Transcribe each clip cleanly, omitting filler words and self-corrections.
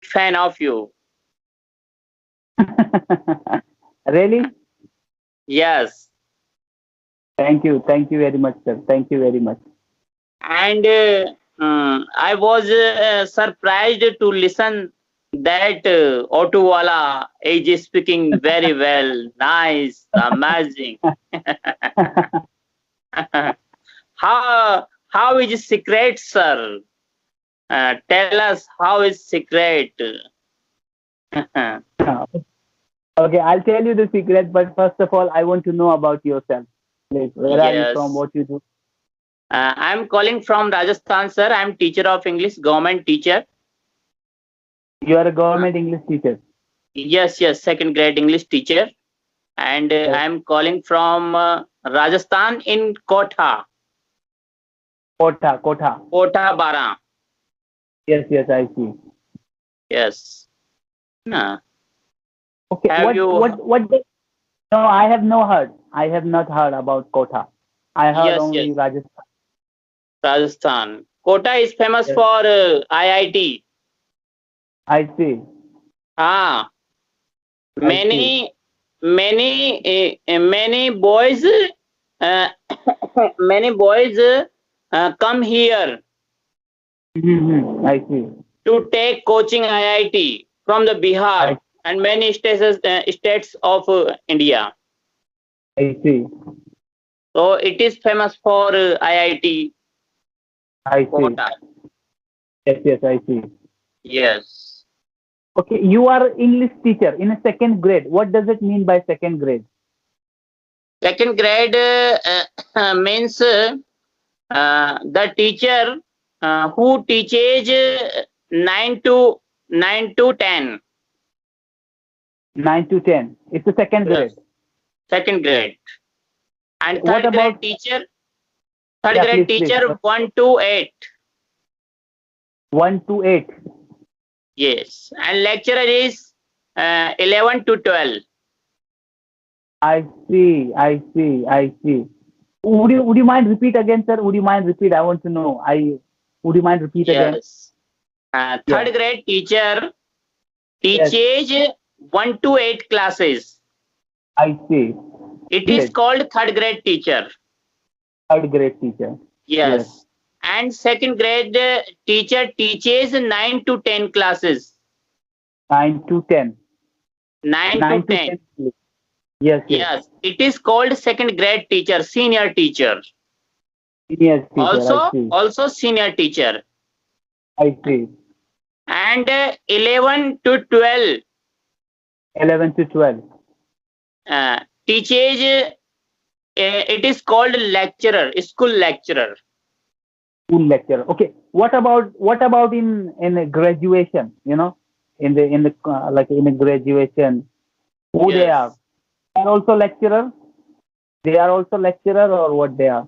fan of you. Really? Yes. Thank you. Thank you very much, sir. Thank you very much. And I was surprised to listen that Otowala is speaking very well. Nice, amazing. How is secret, sir? Tell us how is secret. Okay, I'll tell you the secret, but first of all, I want to know about yourself. Like, where are you from? Yes. What you do? I'm calling from Rajasthan, sir. I'm teacher of English, government teacher. You are a Uh, government English teacher. yes, yes, second grade English teacher. And Yes. I'm calling from Rajasthan in Kotha, Kotha, Kotha. Kotha Bara. Yes, yes, I see. Yes. Uh, Okay, have you? no, I have no heard. I have not heard about Kotha. I heard Yes, yes, only Rajasthan. Rajasthan. Kota is famous Yes, for IIT. I see. Ah, I see. many boys, uh, many boys come here Mm-hmm. I see. to take coaching IIT from the I Bihar and many states of India. I see. So it is famous for IIT I see. Kota. Yes, yes, I see. Yes. Okay, you are English teacher in a second grade. What does it mean by second grade? Second grade means the teacher who teaches 9 to 10. 9 to 10. It's the second grade. Yes. Second grade. And What about? third Yeah, grade please, please. teacher 1 to 8. 1 to 8. Yes. And lecturer is 11 to 12. I see. I see. I see. Would you mind repeat again, sir? Would you mind repeat? I want to know. Would you mind repeat again? Yes. Yeah. Third grade teacher Yes. teaches 1 to 8 classes. I see. It is Yes. called third grade teacher. Third grade teacher. Yes. Yes. And second grade teacher teaches 9 to 10 classes. 9 to 10. 9 to 9 to 10. 10. Yes. Yes. Yes. It is called second grade teacher, senior teacher. Yes, teacher. I see. Also senior teacher. I see. And 11 to 12 11 to 12. teaches, it is called lecturer, school lecturer. School lecturer. Okay. What about in a graduation? You know, like in a graduation, who they are? Yes. They are also lecturer. They are also lecturer, or what they are?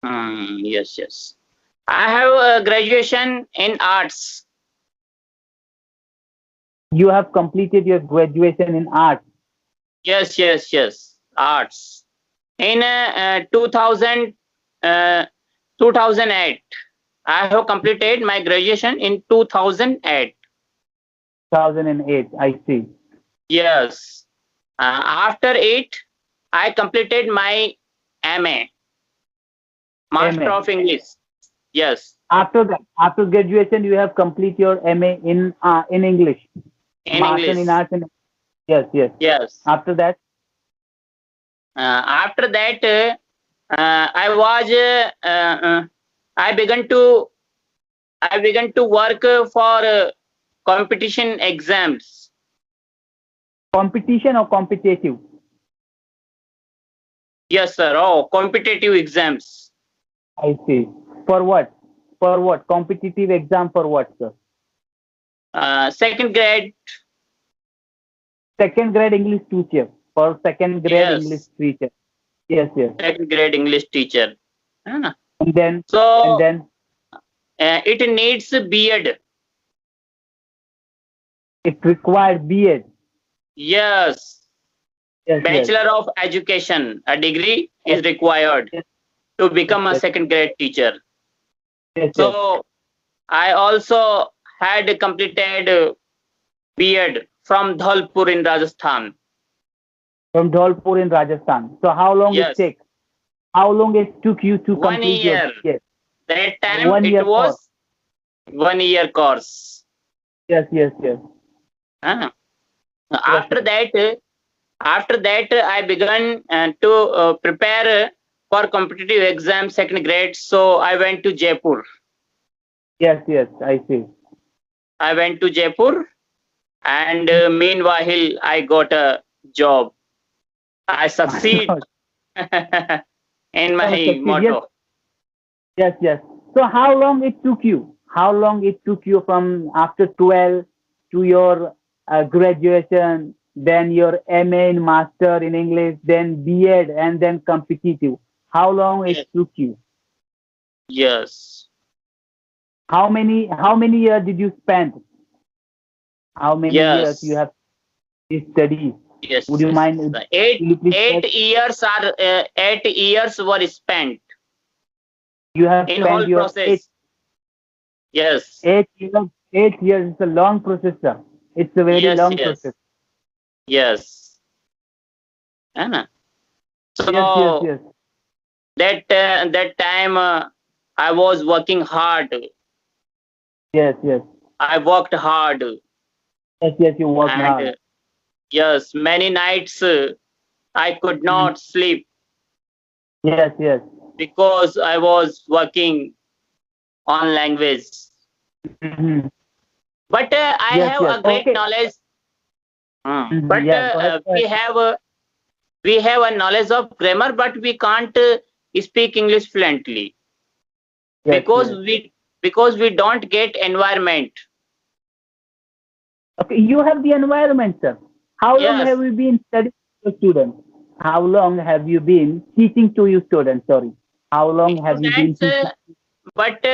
Yes, yes. I have a graduation in arts. You have completed your graduation in art. Yes, yes, yes. Arts. In 2008. I have completed my graduation in 2008. 2008. I see. Yes. After it, I completed my MA, Master MA. of English. Yes, After that, after graduation, you have complete your MA in English. in Master in English. arts. Yes, yes. Yes. After that, After that, I was I began to work for competition exams. competition or competitive? Yes, sir. Oh, competitive exams. I see. For what? For what? Competitive exam for what, sir? Second grade. Second grade English teacher. For second grade English Yes, teacher. Yes, yes. second grade English teacher. And then, and So then it needs B.Ed. it required B.Ed. Yes, Yes, yes. Bachelor of Education. A degree is required Yes, to become a yes, second grade teacher. yes, yes. So I also had completed B.Ed from Dholpur in Rajasthan. From Dholpur in Rajasthan. So how long Yes. it take? How long it took you to 1 complete year. your BEd? That time 1 year it was course. 1 year course. Yes, yes, yes. Huh? After that, I began to prepare for competitive exam second grade. So I went to Jaipur. Yes, yes, I see. I went to Jaipur, and meanwhile I got a job. I succeed in my Yes, motto. yes, yes. So how long it took you? How long it took you from after 12 to your graduation, then your MA in Master in English, then BEd, and then competitive? How long it Yes. took you? Yes. How many years did you spend? How many years you Yes. have studied? Yes. Would you mind? Will Eight you please tell? 8 years are 8 years were spent You have in spent whole your process. Yes. 8 years. 8 years is a long process, sir. It's a very Yes. long Yes. process. Yes. है ना? Yes, yes, So yes. that time I was working hard. Yes, yes. I worked hard, Yes, yes, you worked and hard. yes, many nights I could Mhm. not sleep Yes, yes. because I was working on language. Mhm. But I Yes, have yes. a great Okay. knowledge. Mhm. But Yeah, go ahead. Go ahead. we have a knowledge of grammar, but we can't speak English fluently Yes, because yes. we don't get environment. Okay, you have the environment, sir. How long Yes, have you been studying to students? How long have you been teaching to your students? Sorry. How long have you been students, teaching? but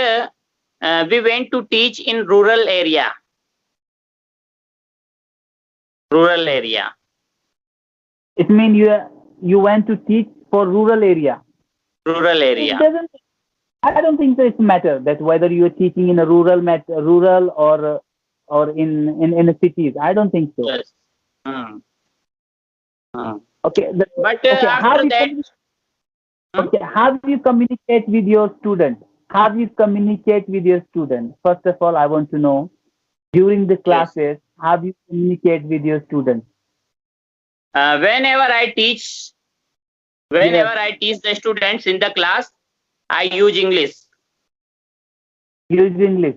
we went to teach in rural area. Rural area. It means you went to teach for rural area. Rural It area. doesn't. I don't think that it matter that whether you are teaching in a rural or in a cities. I don't think so. Yes. Hmm. Hmm. Okay. But Okay. after that, hmm? How do you communicate with your student? How do you communicate with your student? First of all, I want to know during the Yes. classes, how do you communicate with your students? Whenever I teach, Yes, the students in the class, I use English. use English.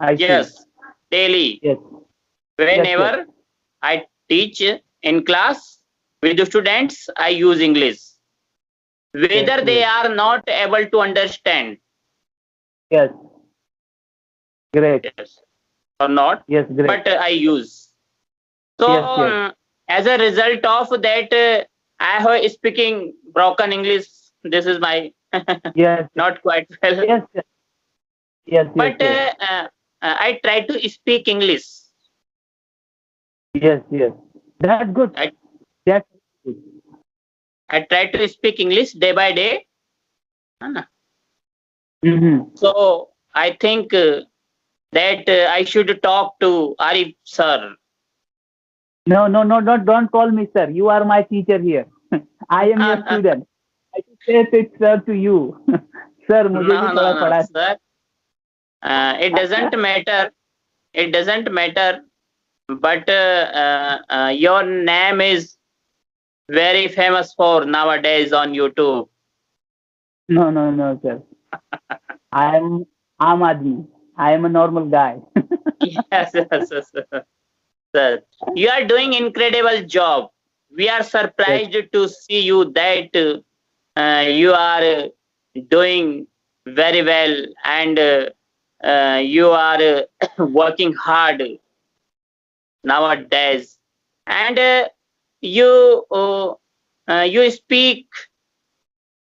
I see. Yes, daily. Yes, yes, yes, Whenever I teach in class with the students, I use English. yes, Whether they yes, are not able to understand, yes. Great. yes, or not, Yes, great. but I use. So Yes, yes, as a result of that, I have speaking broken English. This is my yes, not quite well, yes, yes, yes, yes, but yes, I try to speak English. yes, yes. That's good. I, That's good. I try to speak English day by day. Uh, Mm-hmm. So I think that I should talk to Arif sir. No, no, no, no, don't call me sir. You are my teacher here. I am your student. I should say it sir to you. Sir, मुझे भी No, थोड़ा no, no, पढ़ा. sir. It doesn't matter. It doesn't matter. But your name is very famous for nowadays on YouTube. No, no, no, sir. I am Aam Aadmi. I am a normal guy. Yes, yes, yes, sir. You are doing incredible job. We are surprised to see you that you are doing very well, and you are working hard nowadays, and you speak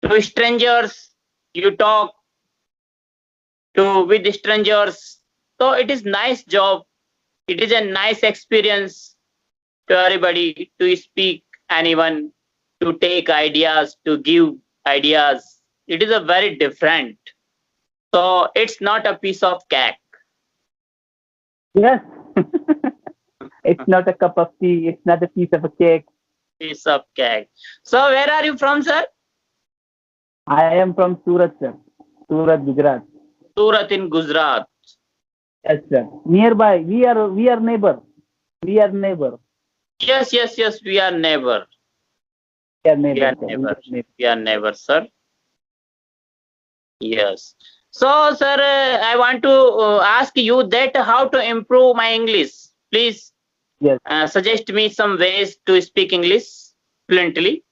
to strangers, you talk to with strangers. So it is nice job. It is a nice experience to everybody to speak anyone, to take ideas, to give ideas. It is a very different. So it's not a piece of cake. Yes. It's not a cup of tea. It's not a piece of a cake. Piece of cake. So where are you from, sir? I am from Surat, sir. Surat, Gujarat. Surat in Gujarat. Yes, sir. Nearby. We are neighbor. We are neighbor. Yes, yes, yes. We are neighbor. We are We neighbor, are sir. We neighbor. are neighbor. We are neighbor, sir. Yes. So, sir, I want to ask you that how to improve my English. Please Yes. suggest me some ways to speak English fluently.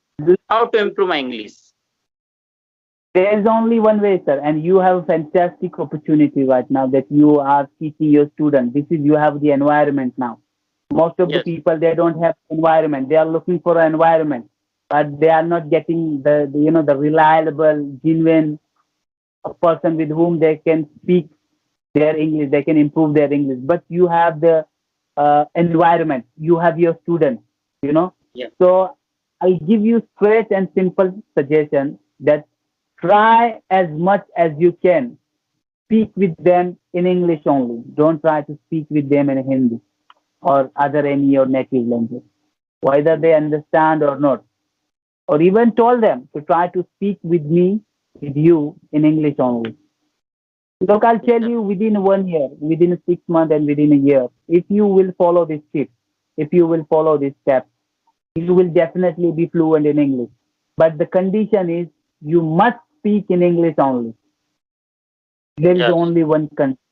How to improve my English? There is only one way, sir, and you have a fantastic opportunity right now that you are teaching your students. This is you have the environment now. Most of the Yes. people they don't have environment. They are looking for an environment, but they are not getting the reliable, genuine person with whom they can speak their English. They can improve their English. But you have the environment. You have your students. You know. Yeah. So I give you straight and simple suggestion that try as much as you can speak with them in English only. Don't try to speak with them in Hindi or other any your native language, whether they understand or not. Or even told them to try to speak with you in English only. Look, I'll tell you within 1 year, within 6 months, and within a year, if you will follow this tip, if you will follow this step, you will definitely be fluent in English. But the condition is you must speak in English only. There is Yes. only one condition.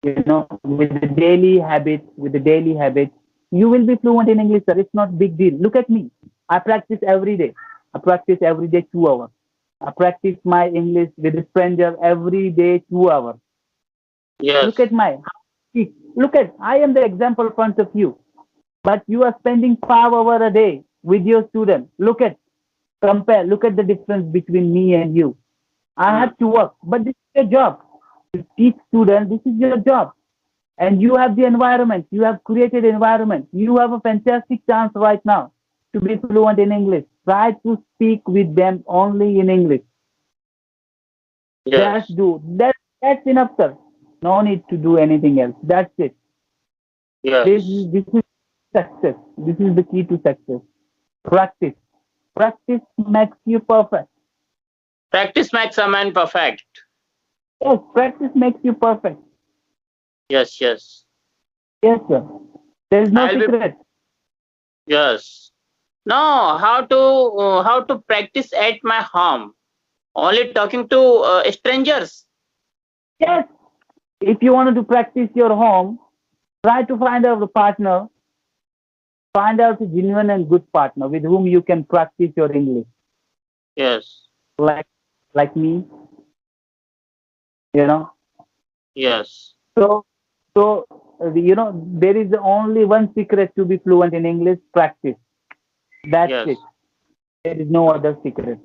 With the daily habit, you will be fluent in English, sir. It's not big deal. Look at me. I practice every day. I practice every day 2 hours. I practice my English with a stranger every day 2 hours. Look Yes. at look at, I am the example in front of you. But you are spending 5 hours a day with your student. Look at the difference between me and you. I Hmm. have to work, but this is your job. To teach students, this is your job. And you have the environment. You have created environment. You have a fantastic chance right now to be fluent in English. Try to speak with them only in English. Yes. That's enough, sir. No need to do anything else. That's it. Yes. This is success. This is the key to success. Practice. Practice makes you perfect. Practice makes a man perfect. Yes, practice makes you perfect. Yes. Yes. Yes, sir. There is no I'll be. secret. Yes. No. How to practice at my home? Only talking to strangers. Yes. If you want to practice your home, try to find out a partner. Find out a genuine and good partner with whom you can practice your English. Yes. Like like me, you know. Yes. So there is only one secret to be fluent in English: practice. That's Yes. it. There is no other secret.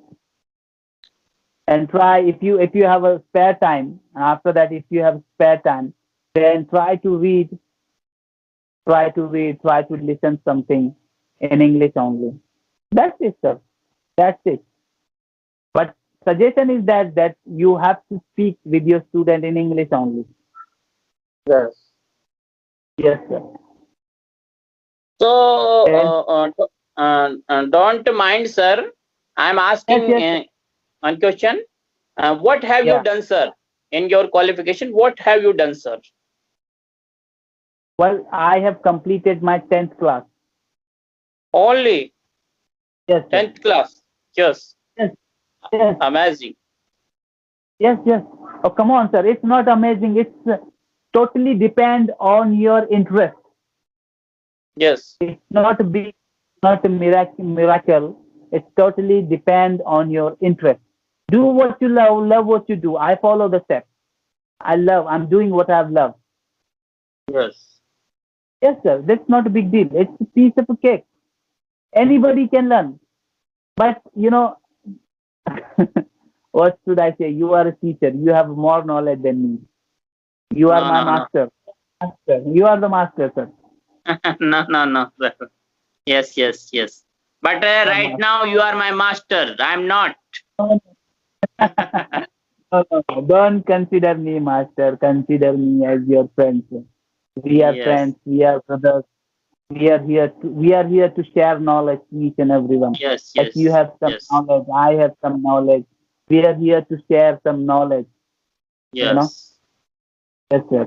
And try if you have a spare time. And after that, if you have spare time, then try to listen something in English only. That's it, sir. That's it. But suggestion is that you have to speak with your student in English only. Yes. Yes, sir. So And don't mind, sir. I'm yes, asking yes, sir. one question. What have you Yeah. done, sir? In your qualification, what have you done, sir? Well, I have completed my 10th class. Only Yes, sir. 10th class. Yes. Yes, yes, Amazing. yes, yes. Oh, come on, sir. It's not amazing. It's totally depend on your interest. Yes. It's not a big, not a miracle. It's totally depend on your interest. Do what you love what you do. I follow the steps. I'm doing what I've loved. Yes. Yes, sir. That's not a big deal. It's a piece of a cake. Anybody can learn. But, what should I say? You are a teacher. You have more knowledge than me. You are No, my no, no. master. Master. You are the master, sir. No, no, no, sir. Yes, yes, yes. But right now you are my master. I'm not. No, no, no. Don't consider me master. Consider me as your friend, sir. We are Yes. friends. We are brothers. We are here to share knowledge to each and everyone. Yes. Like Yes. you have some Yes. knowledge, I have some knowledge. We are here to share some knowledge. You know. Yes. Yes, sir.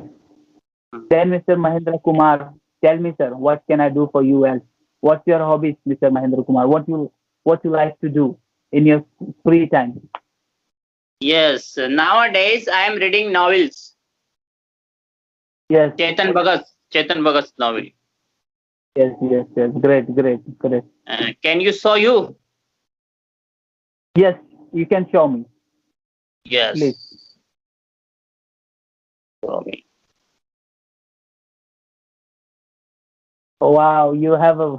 Hmm. Then, Mr. Mahendra Kumar, tell me, sir, what can I do for you else? What's your hobbies, Mr. Mahendra Kumar? What you like to do in your free time? Yes. Nowadays, I am reading novels. Yes, Chetan Bhagat. Chetan Bhagat's novel. yes. Great. Can you show you? Yes, you can show me, Yes. please. Show me. Wow, you have a,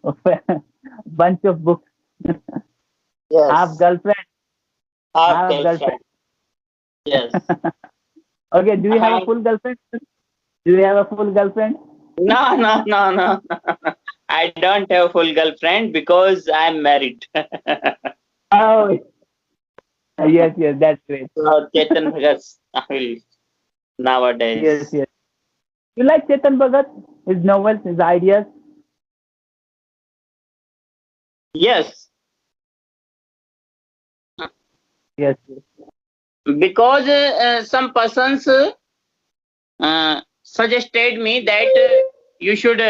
a bunch of books. Half Yes. girlfriend, Half half girlfriend. girlfriend. Yes. Okay, do you have a And full girlfriend? Do you have a full girlfriend? no. I don't have full girlfriend because I'm married. Oh, yes, that's great. So Chetan Bhagat's novel nowadays. Yes. You like Chetan Bhagat? His novels, his ideas? Yes, Yes. because some persons suggested me that you should